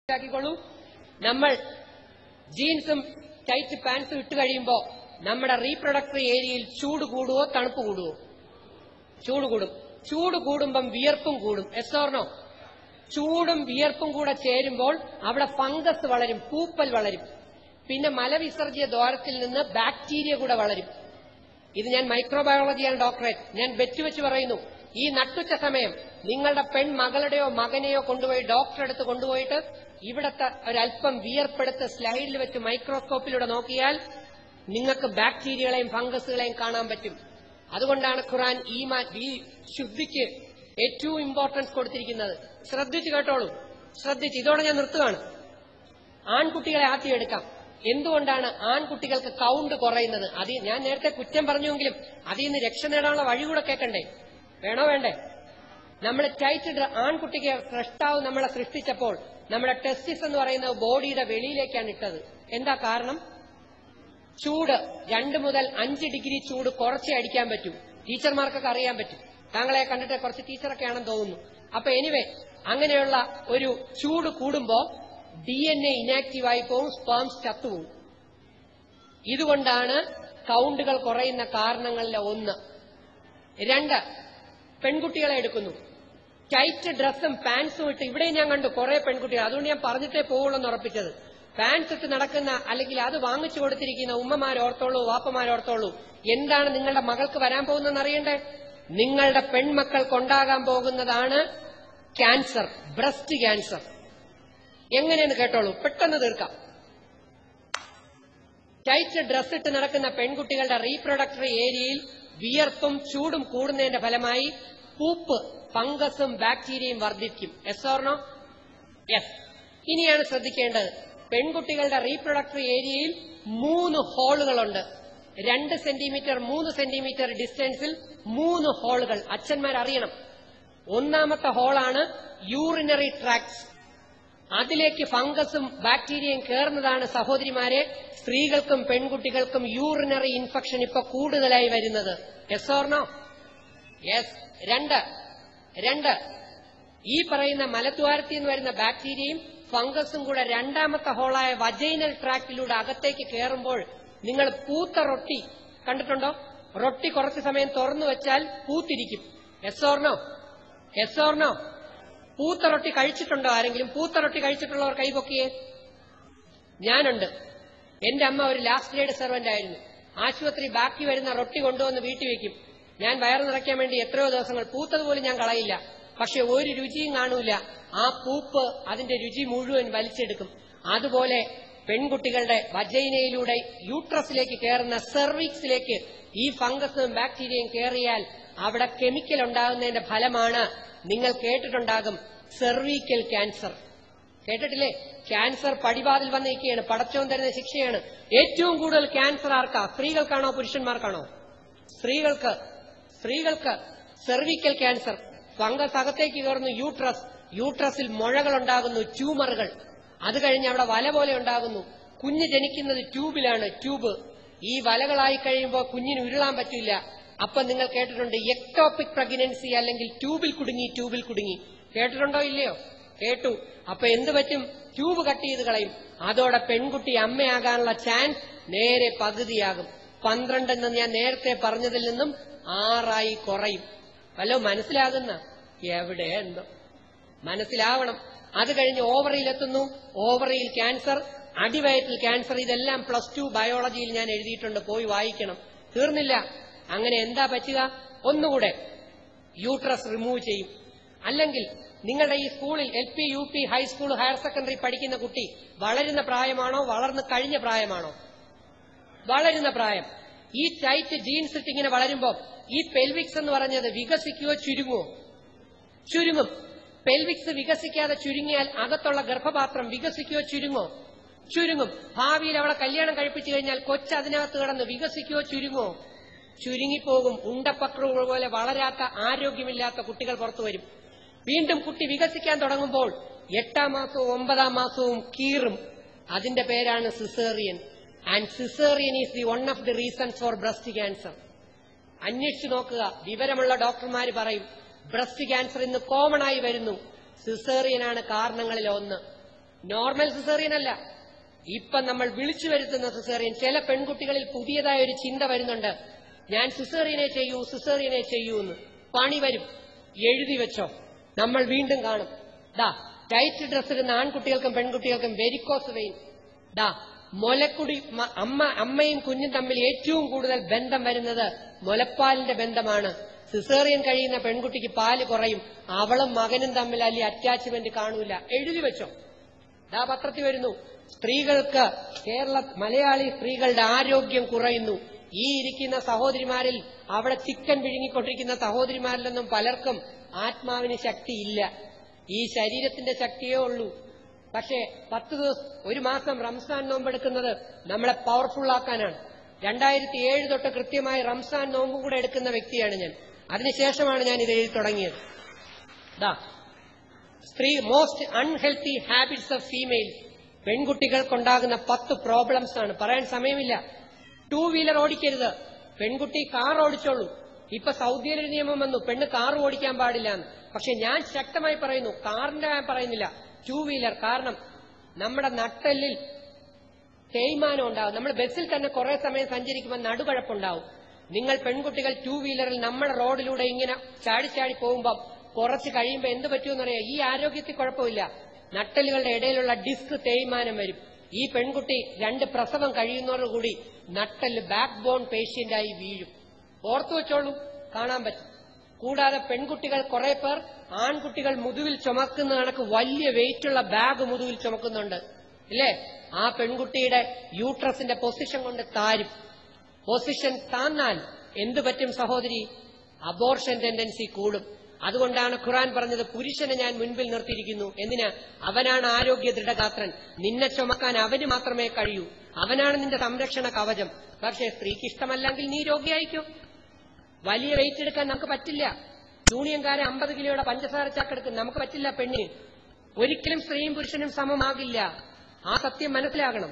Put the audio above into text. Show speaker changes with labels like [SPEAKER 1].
[SPEAKER 1] ാക്കിക്കോളൂ. നമ്മൾ ജീൻസും ടൈറ്റ് പാൻസും ഇട്ട് കഴിയുമ്പോൾ നമ്മുടെ റീപ്രൊഡക്ടറി ഏരിയയിൽ ചൂട് കൂടുവോ തണുപ്പ് കൂടുവോ? ചൂട് കൂടും. ചൂട് കൂടുമ്പം വിയർപ്പും കൂടും. Yes or no? ചൂടും വിയർപ്പും കൂടെ ചേരുമ്പോൾ അവിടെ ഫംഗസ് വളരും, പൂപ്പൽ വളരും. പിന്നെ മലവിസർജ്യ ദ്വാരത്തിൽ നിന്ന് ബാക്ടീരിയ കൂടെ വളരും. ഇത് ഞാൻ മൈക്രോബയോളജിയാണ് ഡോക്ടറേറ്റ്. ഞാൻ വെച്ചുവെച്ച് പറയുന്നു, ഈ നട്ടുച്ച സമയം നിങ്ങളുടെ പെൺമകളുടെയോ മകനെയോ കൊണ്ടുപോയി ഡോക്ടറെ അടുത്ത് കൊണ്ടുപോയിട്ട് ഇവിടത്തെ ഒരല്പം വിയർപ്പെടുത്ത് സ്ലൈഡിൽ വെച്ച് മൈക്രോസ്കോപ്പിലൂടെ നോക്കിയാൽ നിങ്ങൾക്ക് ബാക്ടീരിയകളെയും ഫംഗസുകളെയും കാണാൻ പറ്റും. അതുകൊണ്ടാണ് ഖുർആൻ ഈ ശുദ്ധിക്ക് ഏറ്റവും ഇമ്പോർട്ടൻസ് കൊടുത്തിരിക്കുന്നത്. ശ്രദ്ധിച്ചു കേട്ടോളൂ, ശ്രദ്ധിച്ച്. ഇതോടെ ഞാൻ നിർത്തുകയാണ്. ആൺകുട്ടികളെ ആദ്യം എന്തുകൊണ്ടാണ് ആൺകുട്ടികൾക്ക് കൗണ്ട് കുറയുന്നത്? അത് ഞാൻ നേരത്തെ കുറ്റം പറഞ്ഞുവെങ്കിലും അതിൽ നിന്ന് രക്ഷ നേടാനുള്ള വഴി കൂടെ കേൾക്കണ്ടേ? വേണോ വേണ്ടേ? നമ്മൾ ടൈറ്റ് ആൺകുട്ടിക്ക് സൃഷ്ടാവ് നമ്മളെ സൃഷ്ടിച്ചപ്പോൾ നമ്മുടെ ടെസ്റ്റിസ് എന്ന് പറയുന്നത് ബോഡിയുടെ വെളിയിലേക്കാണ് ഇട്ടത്. എന്താ കാരണം? ചൂട് 2 മുതൽ 5 ഡിഗ്രി ചൂട് കുറച്ചേ അടിക്കാൻ പറ്റൂ. ടീച്ചർമാർക്കൊക്കെ അറിയാൻ പറ്റും. താങ്കളെ കണ്ടിട്ട് കുറച്ച് ടീച്ചറൊക്കെ ആണെന്ന് തോന്നുന്നു. അപ്പൊ എനിവേ, അങ്ങനെയുള്ള ഒരു ചൂട് കൂടുമ്പോ DNA ഇനാക്റ്റീവായി പോവും, സ്പേംസ് ചത്തുപോകും. ഇതുകൊണ്ടാണ് കൗണ്ടുകൾ കുറയുന്ന കാരണങ്ങളിലെ ഒന്ന്. 2, പെൺകുട്ടികളെ എടുക്കുന്നു. ടൈറ്റ് ഡ്രസ്സും പാൻസും ഇട്ട് ഇവിടെ ഞാൻ കണ്ടു കുറെ പെൺകുട്ടികൾ. അതുകൊണ്ട് ഞാൻ പറഞ്ഞിട്ടേ പോവുള്ളൂ എന്ന് ഉറപ്പിച്ചത്. പാൻസ് ഇട്ട് നടക്കുന്ന, അല്ലെങ്കിൽ അത് വാങ്ങിച്ചു കൊടുത്തിരിക്കുന്ന ഉമ്മമാരോർത്തോളൂ, വാപ്പമാരോർത്തോളൂ. എന്താണ് നിങ്ങളുടെ മകൾക്ക് വരാൻ പോകുന്നതെന്ന് അറിയണ്ടേ? നിങ്ങളുടെ പെൺമക്കൾക്കുണ്ടാകാൻ പോകുന്നതാണ് ക്യാൻസർ, ബ്രസ്റ്റ് ക്യാൻസർ. എങ്ങനെയെന്ന് കേട്ടോളൂ, പെട്ടെന്ന് തീർക്കാം. ടൈറ്റ് ഡ്രസ് ഇട്ട് നടക്കുന്ന പെൺകുട്ടികളുടെ റീപ്രൊഡക്ടറി ഏരിയയിൽ വിയർപ്പും ചൂടും കൂടുന്നതിന്റെ ഫലമായി പൂപ്പ്, ഫംഗസും ബാക്ടീരിയയും വർദ്ധിക്കും. Yes or no? യെസ്. ഇനിയാണ് ശ്രദ്ധിക്കേണ്ടത്, പെൺകുട്ടികളുടെ റീപ്രൊഡക്ടറി ഏരിയയിൽ 3 ഹോളുകളുണ്ട്. 2 സെന്റിമീറ്റർ 3 സെന്റിമീറ്റർ ഡിസ്റ്റൻസിൽ 3 ഹോളുകൾ. അച്ഛന്മാരറിയണം. ഒന്നാമത്തെ ഹോളാണ് യൂറിനറി ട്രാക്ട്സ്. അതിലേക്ക് ഫംഗസും ബാക്ടീരിയയും കയറുന്നതാണ് സഹോദരിമാരെ സ്ത്രീകൾക്കും പെൺകുട്ടികൾക്കും യൂറിനറി ഇൻഫെക്ഷൻ ഇപ്പൊ കൂടുതലായി വരുന്നത്. S or no? യെസ്. 2 ഈ പറയുന്ന മലദ്വാരത്തിൽ നിന്ന് വരുന്ന ബാക്ടീരിയയും ഫംഗസും കൂടെ രണ്ടാമത്തെ ഹോളായ വജൈനൽ ട്രാക്റ്റിലൂടെ അകത്തേക്ക് കയറുമ്പോൾ നിങ്ങൾ പൂത്ത റൊട്ടി കണ്ടിട്ടുണ്ടോ? റൊട്ടി കുറച്ചു സമയം തുറന്നു വെച്ചാൽ പൂത്തിരിക്കും. Yes or no? Yes or no? പൂത്ത റൊട്ടി കഴിച്ചിട്ടുണ്ടോ ആരെങ്കിലും? പൂത്ത റൊട്ടി കഴിച്ചിട്ടുള്ളവർ കൈപൊക്കിയേ. ഞാനുണ്ട്. എന്റെ അമ്മ ഒരു ലാസ്റ്റ് ഗ്രേഡ് സെർവന്റ് ആയിരുന്നു. ആശുപത്രി ബാക്കി വരുന്ന റൊട്ടി കൊണ്ടുവന്ന് വീട്ടിൽ വെക്കും. ഞാൻ വയറ് നിറയ്ക്കാൻ വേണ്ടി എത്രയോ ദിവസങ്ങൾ പൂത്തതുപോലും ഞാൻ കളയില്ല. പക്ഷെ ഒരു രുചിയും കാണൂല. ആ പൂപ്പ് അതിന്റെ രുചി മുഴുവൻ വലിച്ചെടുക്കും. അതുപോലെ പെൺകുട്ടികളുടെ വജൈനയിലൂടെ യൂട്രസിലേക്ക് കയറുന്ന സെർവിക്സിലേക്ക് ഈ ഫംഗസും ബാക്ടീരിയയും കയറിയാൽ അവിടെ കെമിക്കൽ ഉണ്ടാകുന്നതിന്റെ ഫലമാണ് നിങ്ങൾ കേട്ടിട്ടുണ്ടാകും സെർവിക്കൽ ക്യാൻസർ. കേട്ടിട്ടില്ലേ? ക്യാൻസർ പടിവാതിൽ വന്നിരിക്കുകയാണ്. പടച്ചോൻ തരുന്ന ശിക്ഷയാണ്. ഏറ്റവും കൂടുതൽ ക്യാൻസർ ആർക്കാ? സ്ത്രീകൾക്കാണോ പുരുഷന്മാർക്കാണോ? സ്ത്രീകൾക്ക് സെർവിക്കൽ ക്യാൻസർ. ഫംഗസ് അകത്തേക്ക് കയറുന്നു യൂട്രസിൽ മുഴകൾ ഉണ്ടാകുന്നു, ട്യൂമറുകൾ. അത് കഴിഞ്ഞ് അവിടെ വല പോലെ ഉണ്ടാകുന്നു. കുഞ്ഞ് ജനിക്കുന്നത് ട്യൂബിലാണ്. ട്യൂബ് ഈ വലകളായി കഴിയുമ്പോൾ കുഞ്ഞിന് ഉരുളാൻ പറ്റില്ല. അപ്പൊ നിങ്ങൾ കേട്ടിട്ടുണ്ട് എക്ടോപിക് പ്രഗ്നൻസി, അല്ലെങ്കിൽ ട്യൂബിൽ കുടുങ്ങി. കേട്ടിട്ടുണ്ടോ ഇല്ലയോ? കേട്ടു. അപ്പൊ എന്ത് പറ്റും? ട്യൂബ് കട്ട് ചെയ്ത് കളയും. അതോടെ പെൺകുട്ടി അമ്മയാകാനുള്ള ചാൻസ് നേരെ പകുതിയാകും. 12 എന്ന് ഞാൻ നേരത്തെ പറഞ്ഞതിൽ നിന്നും 6 കുറയും. വല്ലോ മനസ്സിലാകുന്ന? എവിടെ എന്തോ മനസ്സിലാവണം. അത് കഴിഞ്ഞ് ഓവറിയിലെത്തുന്നു. ഓവറിയിൽ ക്യാൻസർ, അടിവയറ്റിൽ ക്യാൻസർ. ഇതെല്ലാം +2 ബയോളജിയിൽ ഞാൻ എഴുതിയിട്ടുണ്ട്, പോയി വായിക്കണം. തീർന്നില്ല. അങ്ങനെ എന്താ പറ്റുക? ഒന്നുകൂടെ യൂട്രസ് റിമൂവ് ചെയ്യും. അല്ലെങ്കിൽ നിങ്ങളുടെ ഈ സ്കൂളിൽ LP, UP, high school, higher secondary പഠിക്കുന്ന കുട്ടി വളരുന്ന പ്രായമാണോ, വളർന്നു കഴിഞ്ഞ പ്രായമാണോ? വളരുന്ന പ്രായം. ഈ ടൈറ്റ് ജീൻസ് ഇട്ട് ഇങ്ങനെ വളരുമ്പോൾ ഈ പെൽവിക്സ് എന്ന് പറഞ്ഞത് വികസിക്കുകയോ ചുരുങ്ങുമോ? ചുരുങ്ങും. പെൽവിക്സ് വികസിക്കാതെ ചുരുങ്ങിയാൽ അകത്തുള്ള ഗർഭപാത്രം വികസിക്കുകയോ ചുരുങ്ങും. ഭാവിയിൽ അവളെ കല്യാണം കഴിപ്പിച്ചു കഴിഞ്ഞാൽ കൊച്ച് അതിനകത്ത് കിടന്ന് വികസിക്കുകയോ ചുരുങ്ങുമോ? ചുരുങ്ങിപ്പോകും. ഉണ്ടപ്പക്രു പോലെ വളരാത്ത, ആരോഗ്യമില്ലാത്ത കുട്ടികൾ പുറത്തു വരും. വീണ്ടും കുട്ടി വികസിക്കാൻ തുടങ്ങുമ്പോൾ 8ാം മാസവും 9ാം മാസവും കീറും. അതിന്റെ പേരാണ് caesarean. And caesarean is the one of the reasons for breast cancer. അന്വേഷിച്ചു നോക്കുക. വിവരമുള്ള ഡോക്ടർമാർ പറയും ബ്രസ്റ്റ് ക്യാൻസർ ഇന്ന് കോമൺ ആയി വരുന്നു. സിസേറിയനാണ് കാരണങ്ങളിൽ ഒന്ന്. നോർമൽ സിസേറിയൻ അല്ല. ഇപ്പൊ നമ്മൾ വിളിച്ചു വരുത്തുന്ന സിസേറിയൻ. ചില പെൺകുട്ടികളിൽ പുതിയതായ ഒരു ചിന്ത വരുന്നുണ്ട്, ഞാൻ സിസേറിയനെ ചെയ്യൂ എന്ന്. പണി വരും, എഴുതി വെച്ചോ. നമ്മൾ വീണ്ടും കാണും. ടൈറ്റ് ഡ്രസ് ഇടുന്ന ആൺകുട്ടികൾക്കും പെൺകുട്ടികൾക്കും വെരിക്കോസ് വെയിൻ. മുലക്കുടി അമ്മയും കുഞ്ഞും തമ്മിൽ ഏറ്റവും കൂടുതൽ ബന്ധം വരുന്നത് മുലപ്പാലിന്റെ ബന്ധമാണ്. സിസേറിയൻ കഴിയുന്ന പെൺകുട്ടിക്ക് പാല് കുറയും, അവളും മകനും തമ്മിൽ അല്ലെങ്കിൽ അറ്റാച്ച്മെന്റ് കാണൂല. എഴുതി വെച്ചോ. പത്രത്തിൽ വരുന്നു, സ്ത്രീകൾക്ക് മലയാളി സ്ത്രീകളുടെ ആരോഗ്യം കുറയുന്നു. ഈ ഇരിക്കുന്ന സഹോദരിമാരിൽ അവിടെ ചിക്കൻ വിഴുങ്ങിക്കൊണ്ടിരിക്കുന്ന സഹോദരിമാരിലൊന്നും പലർക്കും ആത്മാവിന് ശക്തിയില്ല. ഈ ശരീരത്തിന്റെ ശക്തിയേ ഉള്ളൂ. പക്ഷേ 10 ദിവസം, ഒരു മാസം റംസാൻ നോമ്പെടുക്കുന്നത് നമ്മളെ പവർഫുൾ ആക്കാനാണ്. 2007 തൊട്ട് കൃത്യമായി റംസാൻ നോമ്പും കൂടെ എടുക്കുന്ന വ്യക്തിയാണ് ഞാൻ. അതിനുശേഷമാണ് ഞാൻ ഇത് എഴുതി തുടങ്ങിയത്. Most unhealthy habits of females. പെൺകുട്ടികൾക്കുണ്ടാകുന്ന 10 പ്രോബ്ലംസ് ആണ്. പറയാൻ സമയമില്ല. 2 വീലർ ഓടിക്കരുത്, പെൺകുട്ടി കാർ ഓടിച്ചോളൂ. ഇപ്പൊ സൗദിയിലൊരു നിയമം വന്നു, പെണ്ണ് കാർ ഓടിക്കാൻ പാടില്ല എന്ന്. പക്ഷെ ഞാൻ ശക്തമായി പറയുന്നു, കാറിന്റെ ഞാൻ പറയുന്നില്ല, 2 വീലർ. കാരണം നമ്മുടെ നട്ടെല്ലിൽ തേയ്മാനം ഉണ്ടാവും. നമ്മൾ ബസ്സിൽ തന്നെ കുറെ സമയം സഞ്ചരിക്കുമ്പോൾ നടുകഴപ്പുണ്ടാവും. നിങ്ങൾ പെൺകുട്ടികൾ 2 വീലറിൽ നമ്മുടെ റോഡിലൂടെ ഇങ്ങനെ ചാടി പോകുമ്പോൾ കുറച്ച് കഴിയുമ്പോൾ എന്ത് പറ്റുമെന്നറിയാം. ഈ ആരോഗ്യത്തിൽ കുഴപ്പമില്ല, നട്ടലുകളുടെ ഇടയിലുള്ള ഡിസ്ക് തേയ്മാനം വരും. ഈ പെൺകുട്ടി 2 പ്രസവം കഴിയുന്നതോടുകൂടി നട്ടല് ബാക്ക് ബോൺ പേഷ്യന്റായി വീഴും. ഓർത്തു വെച്ചോളൂ, കാണാൻ പറ്റും. കൂടാതെ പെൺകുട്ടികൾ കുറെ പേർ ആൺകുട്ടികൾ മുതുവിൽ ചുമക്കുന്ന കണക്ക് വലിയ വെയിറ്റുള്ള ബാഗ് മുതുവിൽ ചുമക്കുന്നുണ്ട്, ഇല്ലേ? ആ പെൺകുട്ടിയുടെ യൂട്രസിന്റെ പൊസിഷൻ കൊണ്ട് താരും. പൊസിഷൻ താന്നാൽ എന്തു പറ്റും സഹോദരി? അബോർഷൻ ടെൻഡൻസി കൂടും. അതുകൊണ്ടാണ് ഖുർആൻ പറഞ്ഞത്, പുരുഷനെ ഞാൻ മുൻപിൽ നിർത്തിയിരിക്കുന്നു. എന്തിനാ? അവനാണ് ആരോഗ്യ ദൃഢഗാത്രൻ. നിന്നെ ചുമക്കാൻ അവന് മാത്രമേ കഴിയൂ. അവനാണ് നിന്റെ സംരക്ഷണ കവചം. പക്ഷേ സ്ത്രീക്ക് ഇഷ്ടമല്ലെങ്കിൽ നീ രോഗിയായിക്കോ. വലിയ വെയിറ്റ് എടുക്കാൻ നമുക്ക് പറ്റില്ല. യൂണിയൻകാരെ 50 കിലോയുടെ പഞ്ചസാര ചാക്കെടുക്കും, നമുക്ക് പറ്റില്ല. പെണ്ണിന് ഒരിക്കലും സ്ത്രീയും പുരുഷനും സമമാകില്ല. ആ സത്യം മനസ്സിലാകണം.